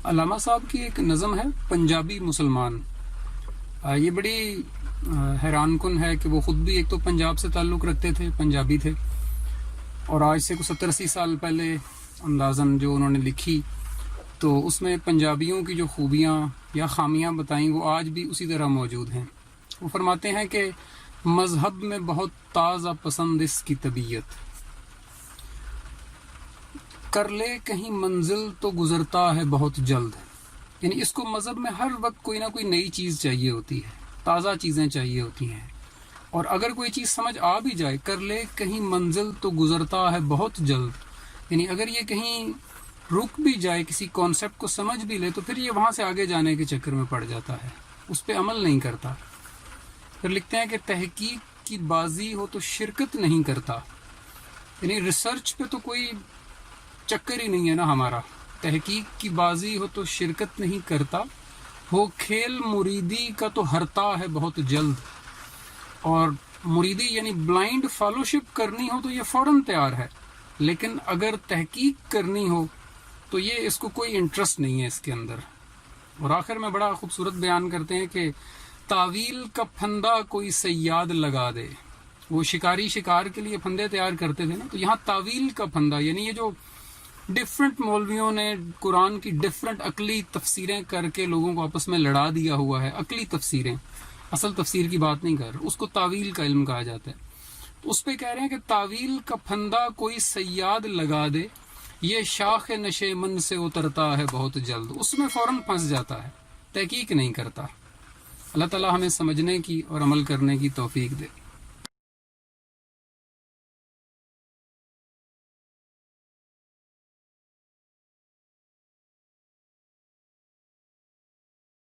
علامہ صاحب کی ایک نظم ہے پنجابی مسلمان. یہ بڑی حیران کن ہے کہ وہ خود بھی ایک تو پنجاب سے تعلق رکھتے تھے، پنجابی تھے، اور آج سے 70-80 سال پہلے اندازاً جو انہوں نے لکھی تو اس میں پنجابیوں کی جو خوبیاں یا خامیاں بتائیں وہ آج بھی اسی طرح موجود ہیں. وہ فرماتے ہیں کہ مذہب میں بہت تازہ پسند اس کی طبیعت، کر لے کہیں منزل تو گزرتا ہے بہت جلد. یعنی اس کو مذہب میں ہر وقت کوئی نہ کوئی نئی چیز چاہیے ہوتی ہے، تازہ چیزیں چاہیے ہوتی ہیں، اور اگر کوئی چیز سمجھ آ بھی جائے، کر لے کہیں منزل تو گزرتا ہے بہت جلد، یعنی اگر یہ کہیں رک بھی جائے، کسی کانسیپٹ کو سمجھ بھی لے، تو پھر یہ وہاں سے آگے جانے کے چکر میں پڑ جاتا ہے، اس پہ عمل نہیں کرتا. پھر لکھتے ہیں کہ تحقیق کی بازی ہو تو شرکت نہیں کرتا. یعنی ریسرچ پہ تو کوئی چکر ہی نہیں ہے نا ہمارا. تحقیق کی بازی ہو تو شرکت نہیں کرتا، ہو کھیل مریدی کا تو ہرتا ہے بہت جلد. اور مریدی یعنی بلائنڈ فالوشپ کرنی ہو تو یہ فوراً تیار ہے، لیکن اگر تحقیق کرنی ہو تو یہ اس کو کوئی انٹرسٹ نہیں ہے اس کے اندر. اور آخر میں بڑا خوبصورت بیان کرتے ہیں کہ تعویل کا پھندا کوئی صیاد لگا دے. وہ شکاری شکار کے لیے پھندے تیار کرتے تھے نا، تو یہاں تعویل کا پھندا یعنی یہ جو ڈفرینٹ مولویوں نے قرآن کی ڈفرینٹ عقلی تفسیریں کر کے لوگوں کو آپس میں لڑا دیا ہوا ہے، عقلی تفسیریں، اصل تفسیر کی بات نہیں کر رہا، اس کو تعویل کا علم کہا جاتا ہے. تو اس پہ کہہ رہے ہیں کہ تعویل کا پھندا کوئی صیاد لگا دے، یہ شاخ نشیمن سے اترتا ہے بہت جلد. اس میں فوراً پھنس جاتا ہے، تحقیق نہیں کرتا. اللہ تعالی ہمیں سمجھنے کی اور عمل کرنے کی توفیق دے.